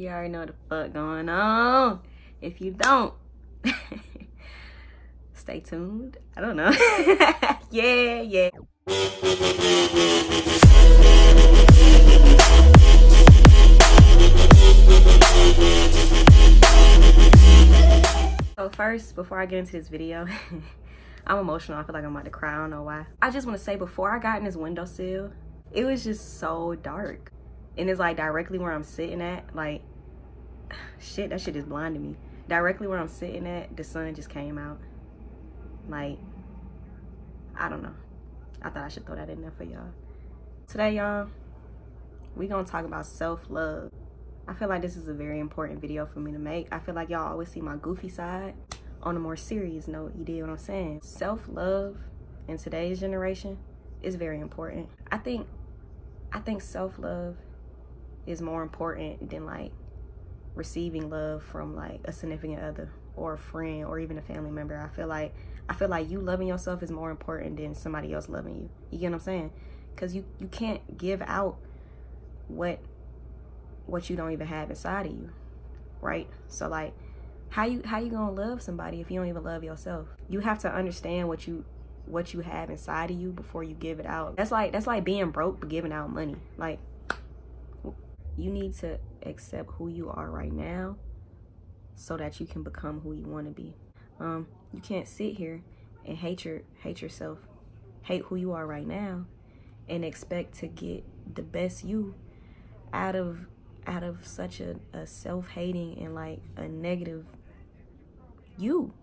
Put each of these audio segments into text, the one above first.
You already know what the fuck going on. If you don't, stay tuned. I don't know. Yeah. So first, before I get into this video, I'm emotional. I feel like I'm about to cry. I don't know why. I just want to say, before I got in this windowsill, it was just so dark. And it's like directly where I'm sitting at, like, shit, that shit is blinding me. Directly where I'm sitting at, the sun just came out. Like, I don't know. I thought I should throw that in there for y'all. Today, y'all, we gonna talk about self-love. I feel like this is a very important video for me to make. I feel like y'all always see my goofy side. On a more serious note, you dig what I'm saying? Self-love in today's generation is very important. I think self-love is more important than like receiving love from like a significant other or a friend or even a family member. I feel like you loving yourself is more important than somebody else loving you. You get what I'm saying? Because you can't give out what you don't even have inside of you, right? So like, how you gonna love somebody if you don't even love yourself? You have to understand what you have inside of you before you give it out. That's like being broke but giving out money. Like, you need to accept who you are right now so that you can become who you want to be. You can't sit here and hate yourself, hate who you are right now, and expect to get the best you out of such a self-hating and like a negative you.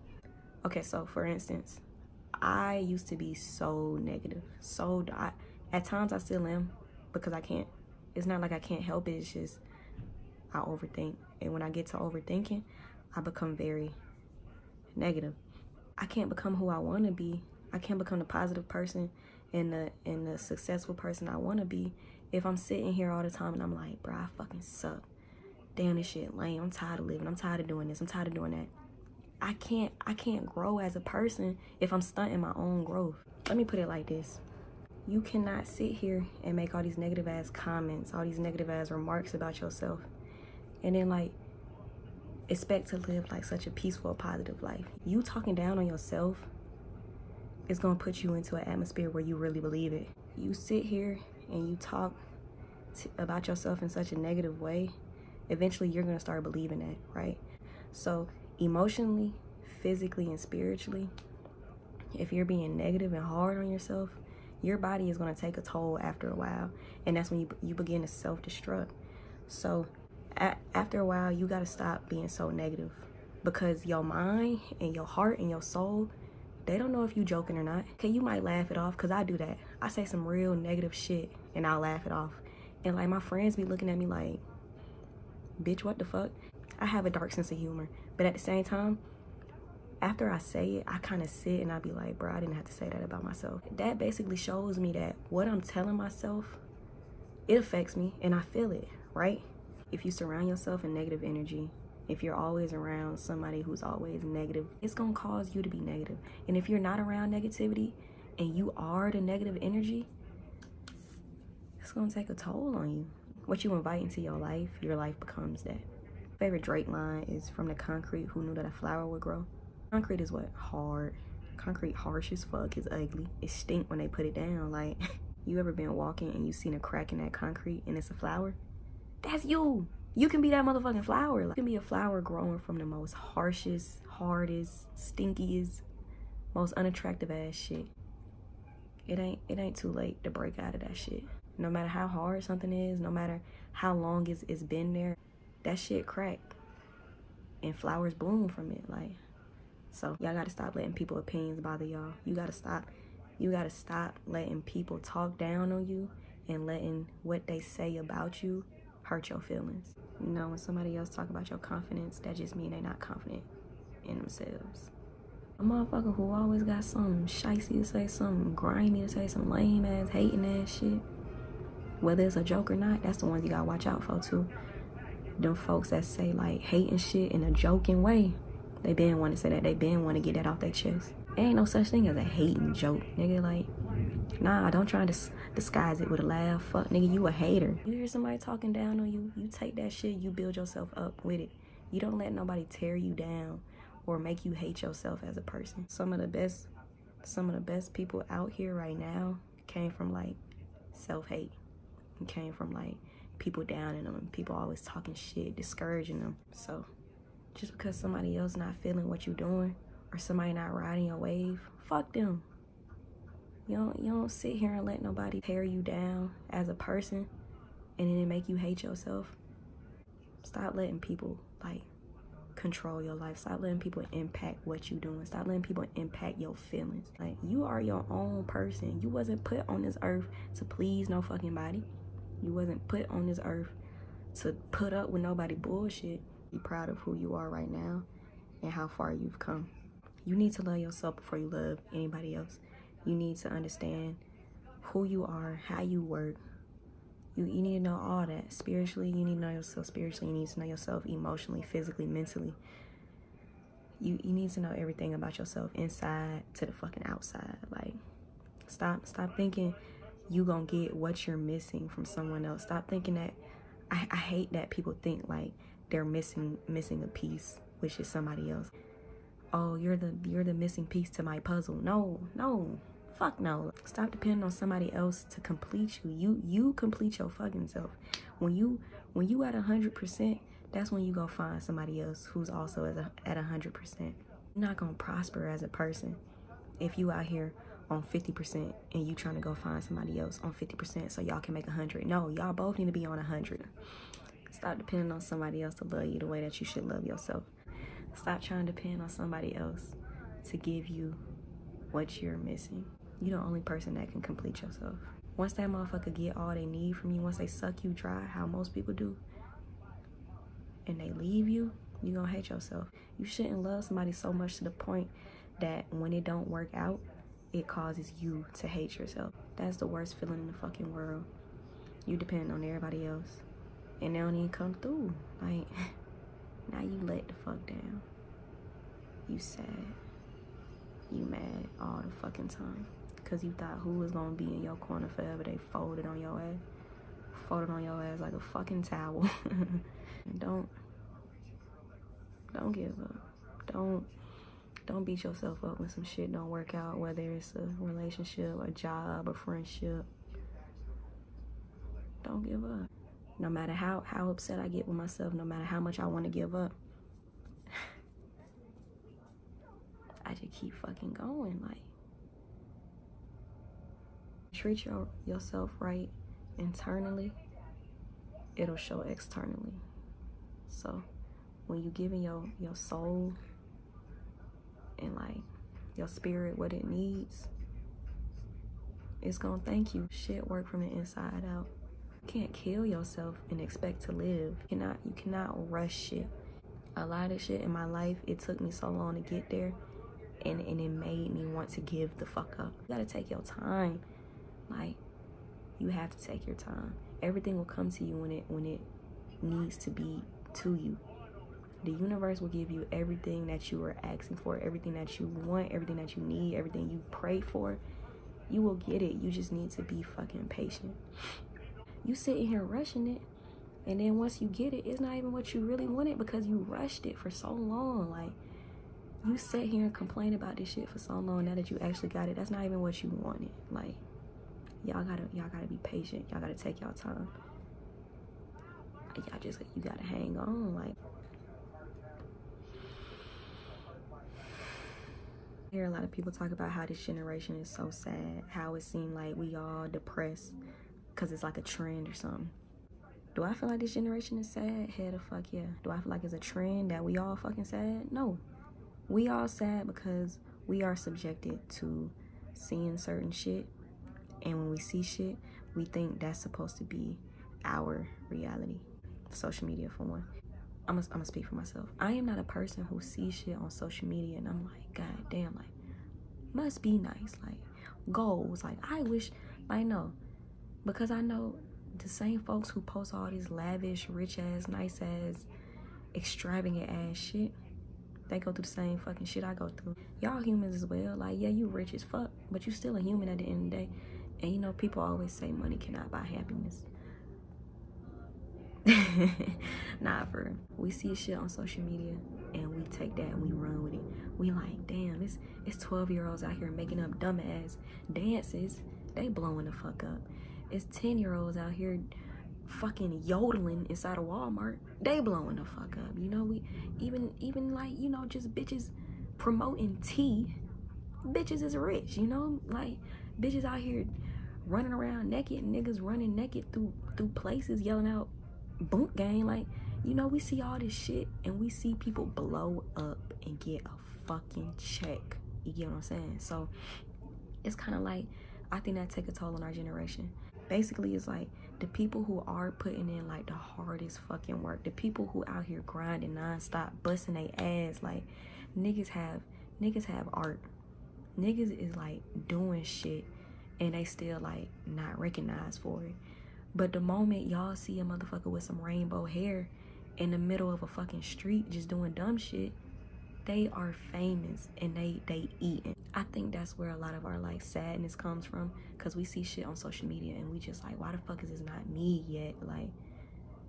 Okay, so for instance, I used to be so negative, at times I still am, because I can't. It's not like I can't help it. It's just I overthink, and when I get to overthinking, I become very negative. I can't become who I want to be. I can't become the positive person and the successful person I want to be if I'm sitting here all the time and I'm like, bro, I fucking suck. Damn, this shit lame. I'm tired of living. I'm tired of doing this. I'm tired of doing that. I can't grow as a person if I'm stunting my own growth. Let me put it like this. You cannot sit here and make all these negative ass comments, all these negative ass remarks about yourself, and then like expect to live like such a peaceful, positive life. You talking down on yourself is gonna put you into an atmosphere where you really believe it. You sit here and you talk about yourself in such a negative way, eventually you're gonna start believing that, right? So emotionally, physically, and spiritually, if you're being negative and hard on yourself, your body is going to take a toll after a while, and that's when you begin to self-destruct. So after a while, you got to stop being so negative, because your mind and your heart and your soul, they don't know if you joking or not. Okay, you might laugh it off, because I do that. I say some real negative shit and I'll laugh it off, and like my friends be looking at me like, bitch, what the fuck? I have a dark sense of humor, but at the same time, after I say it, I kind of sit and I be like, bro, I didn't have to say that about myself. That basically shows me that what I'm telling myself, it affects me and I feel it, right? If you surround yourself in negative energy, if you're always around somebody who's always negative, it's gonna cause you to be negative. And if you're not around negativity and you are the negative energy, it's gonna take a toll on you. What you invite into your life becomes that. Favorite Drake line is from the Concrete, who knew that a flower would grow. Concrete is what? Hard. Concrete harsh as fuck. It's ugly. It stink when they put it down. Like, you ever been walking and you seen a crack in that concrete and it's a flower? That's you. You can be that motherfucking flower. Like, you can be a flower growing from the most harshest, hardest, stinkiest, most unattractive ass shit. It ain't too late to break out of that shit. No matter how hard something is, no matter how long it's been there, that shit crack and flowers bloom from it. Like, so y'all gotta stop letting people's opinions bother y'all. You gotta stop letting people talk down on you and letting what they say about you hurt your feelings. You know, when somebody else talk about your confidence, that just mean they not confident in themselves. A motherfucker who always got something shicey to say, something grimy to say, some lame ass, hating ass shit, whether it's a joke or not, that's the ones you gotta watch out for too. Them folks that say like hating shit in a joking way, they been want to say that. They been want to get that off their chest. There ain't no such thing as a hating joke, nigga. Like, Nah, don't try to disguise it with a laugh. Fuck, nigga, you a hater. You hear somebody talking down on you, you take that shit, you build yourself up with it. You don't let nobody tear you down or make you hate yourself as a person. Some of the best people out here right now came from like self-hate. It came from like people downing them and people always talking shit, discouraging them. So just because somebody else not feeling what you doing or somebody not riding your wave, fuck them. You don't sit here and let nobody tear you down as a person and then it make you hate yourself. Stop letting people like control your life. Stop letting people impact what you doing. Stop letting people impact your feelings. Like, you are your own person. You wasn't put on this earth to please no fucking body. You wasn't put on this earth to put up with nobody bullshit. Be proud of who you are right now and how far you've come. You need to love yourself before you love anybody else. You need to understand who you are, how you work. You need to know all that. Spiritually, you need to know yourself spiritually. You need to know yourself emotionally, physically, mentally. You need to know everything about yourself inside to the fucking outside. Like, stop thinking you gonna get what you're missing from someone else. Stop thinking that. I hate that people think like they're missing a piece, which is somebody else. Oh, you're the missing piece to my puzzle. No. Fuck no. Stop depending on somebody else to complete you. You complete your fucking self. When you at 100%, that's when you go find somebody else who's also at 100%. You're not gonna prosper as a person if you out here on 50% and you trying to go find somebody else on 50% so y'all can make 100. No, y'all both need to be on 100. Stop depending on somebody else to love you the way that you should love yourself. Stop trying to depend on somebody else to give you what you're missing. You're the only person that can complete yourself. Once that motherfucker get all they need from you, once they suck you dry, how most people do, and they leave you, you gonna hate yourself. You shouldn't love somebody so much to the point that when it don't work out, it causes you to hate yourself. That's the worst feeling in the fucking world. You depend on everybody else, and they don't even come through. Like, now you let the fuck down. You sad. You mad all the fucking time. Because you thought who was going to be in your corner forever. They folded on your ass. Folded on your ass like a fucking towel. And don't give up. Don't beat yourself up when some shit don't work out. Whether it's a relationship, a job, a friendship. Don't give up. No matter how upset I get with myself, no matter how much I want to give up, I just keep fucking going. Like, treat yourself right internally, it'll show externally. So when you giving your soul and like your spirit what it needs, it's gonna thank you. Shit work from the inside out. You can't kill yourself and expect to live. You cannot rush shit. A lot of shit in my life, it took me so long to get there, and it made me want to give the fuck up. You gotta take your time. Like, you have to take your time. Everything will come to you when it needs to be to you. The universe will give you everything that you are asking for, everything that you want, everything that you need, everything you pray for. You will get it. You just need to be fucking patient. You sitting here rushing it, and then once you get it, it's not even what you really wanted because you rushed it for so long. Like, you sit here and complain about this shit for so long. Now that you actually got it, that's not even what you wanted. Like, y'all gotta be patient. Y'all gotta take y'all time. You gotta hang on. Like, I hear a lot of people talk about how this generation is so sad, how it seemed like we all depressed because it's like a trend or something. Do I feel like this generation is sad? Hell the fuck yeah. Do I feel like it's a trend that we all fucking sad? No. We all sad because we are subjected to seeing certain shit, and when we see shit, we think that's supposed to be our reality. Social media, for one. I'm gonna speak for myself. I am not a person who sees shit on social media and I'm like, god damn, like, must be nice, like, goals, like, I wish, I know, because I know the same folks who post all this lavish, rich ass, nice ass, extravagant ass shit, they go through the same fucking shit I go through. Y'all humans as well. Like, yeah, you rich as fuck, but you still a human at the end of the day. And you know, people always say money cannot buy happiness. Nah, for real. We see shit on social media and we take that and we run with it. We like, damn, it's 12-year-olds out here making up dumbass dances. They blowing the fuck up. It's 10-year-olds out here fucking yodeling inside of Walmart. They blowing the fuck up. You know, we even like, you know, just bitches promoting tea. Bitches is rich, you know? Like, bitches out here running around naked, niggas running naked through places yelling out boot gang. Like, you know, we see all this shit and we see people blow up and get a fucking check. You get what I'm saying? So it's kind of like, I think that take a toll on our generation. Basically, it's like the people who are putting in like the hardest fucking work, the people who out here grinding nonstop, busting their ass. Like, niggas have art. Niggas is like doing shit and they still like not recognized for it. But the moment y'all see a motherfucker with some rainbow hair in the middle of a fucking street just doing dumb shit, they are famous and they eating. I think that's where a lot of our like sadness comes from, because we see shit on social media and we just like, why the fuck is this not me yet? Like,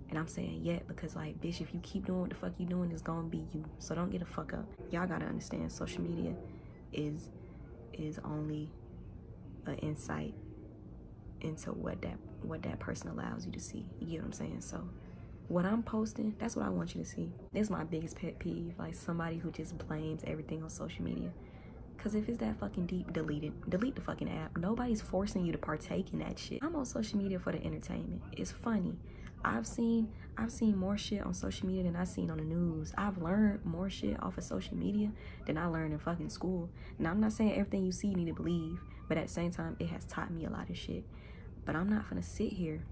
and I'm saying yet because like, bitch, if you keep doing what the fuck you doing, it's gonna be you. So don't get the fuck up. Y'all gotta understand, social media is only an insight into what that person allows you to see. You get what I'm saying? So what I'm posting, that's what I want you to see. This is my biggest pet peeve, like somebody who just blames everything on social media. Because if it's that fucking deep, delete it. Delete the fucking app. Nobody's forcing you to partake in that shit. I'm on social media for the entertainment. It's funny. I've seen more shit on social media than I've seen on the news. I've learned more shit off of social media than I learned in fucking school. Now, I'm not saying everything you see you need to believe, but at the same time, it has taught me a lot of shit. But I'm not gonna sit here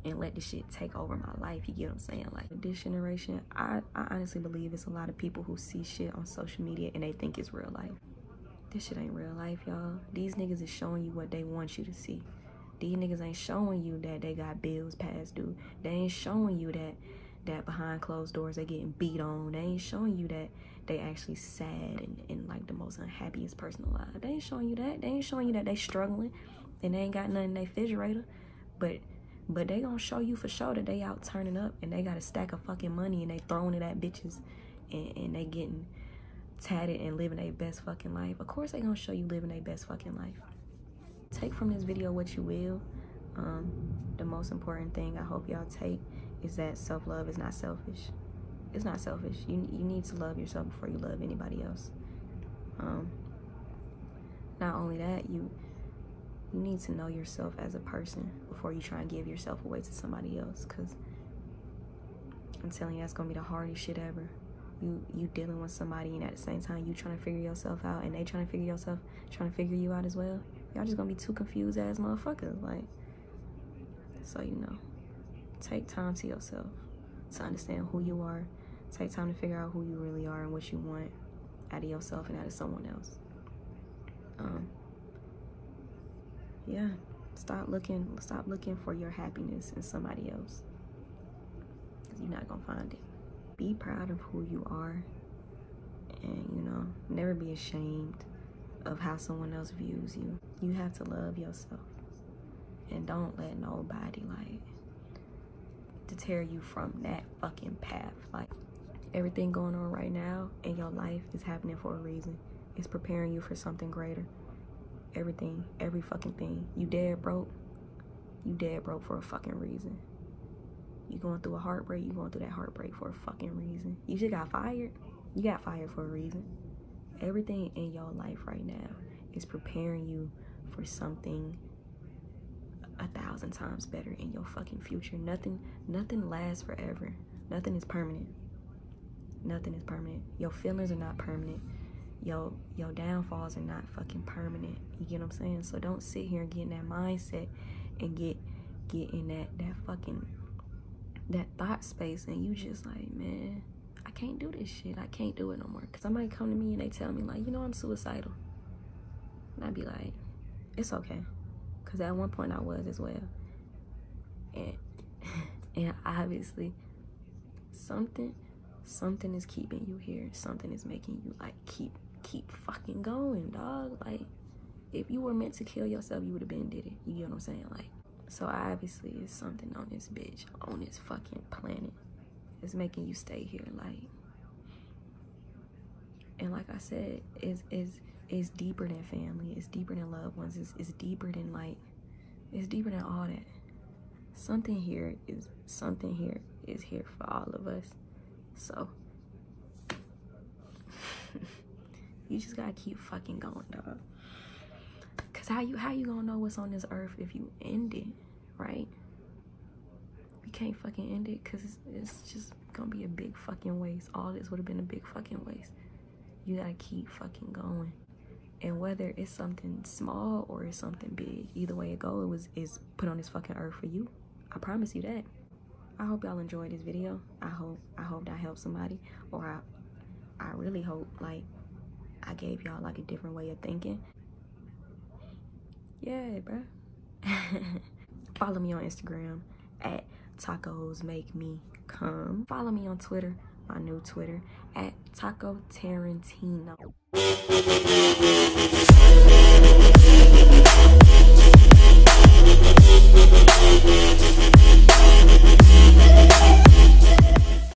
and let this shit take over my life. You get what I'm saying? Like, this generation, I honestly believe it's a lot of people who see shit on social media and they think it's real life. This shit ain't real life, y'all. These niggas is showing you what they want you to see. These niggas ain't showing you that they got bills past due. They ain't showing you that behind closed doors they getting beat on. They ain't showing you that they actually sad and like the most unhappiest person alive. They ain't showing you that. They ain't showing you that they struggling and they ain't got nothing in their refrigerator. But they gonna show you for sure that they out turning up and they got a stack of fucking money and they throwing it at bitches and they getting tatted and living their best fucking life. Of course they gonna show you living their best fucking life. Take from this video what you will. The most important thing I hope y'all take is that self-love is not selfish. It's not selfish. You need to love yourself before you love anybody else. Not only that, you need to know yourself as a person before you try and give yourself away to somebody else, because I'm telling you, that's gonna be the hardest shit ever. You dealing with somebody and at the same time you trying to figure yourself out and they trying to figure you out as well. Y'all just gonna be two confused ass motherfuckers. Like, so you know, take time to yourself to understand who you are. Take time to figure out who you really are and what you want out of yourself and out of someone else. Yeah, stop looking for your happiness in somebody else, because you're not gonna find it. Be proud of who you are, and you know, never be ashamed of how someone else views you. You have to love yourself, and don't let nobody like deter you from that fucking path. Like, everything going on right now in your life is happening for a reason. It's preparing you for something greater. Everything, every fucking thing. You dead broke for a fucking reason. You going through a heartbreak, you going through that heartbreak for a fucking reason. You just got fired, you got fired for a reason. Everything in your life right now is preparing you for something 1,000 times better in your fucking future. Nothing lasts forever. Nothing is permanent. Nothing is permanent. Your feelings are not permanent. Your downfalls are not fucking permanent. You get what I'm saying? So don't sit here and get in that mindset and get in that thought space and you just like, man, I can't do this shit. I can't do it no more. Cause somebody come to me and they tell me like, you know, I'm suicidal. And I'd be like, it's okay. Cause at one point I was as well. And obviously something is keeping you here. Something is making you like keep fucking going, dog. Like, if you were meant to kill yourself, you would have been did it. You get what I'm saying? Like, so obviously it's something on this bitch, on this fucking planet, it's making you stay here. Like, and like I said, it's deeper than family. It's deeper than loved ones. It's deeper than, like, it's deeper than all that. Something here is here for all of us. So you just gotta keep fucking going, dog. Cause how you gonna know what's on this earth if you end it, right? You can't fucking end it, cause it's just gonna be a big fucking waste. All this would have been a big fucking waste. You gotta keep fucking going. And whether it's something small or it's something big, either way it goes, is put on this fucking earth for you. I promise you that. I hope y'all enjoyed this video. I hope that helped somebody, or I really hope, like, I gave y'all like a different way of thinking. Yeah, bruh. Follow me on Instagram at Tacos Make Me Come. Follow me on Twitter, my new Twitter, at Taco Tarantino.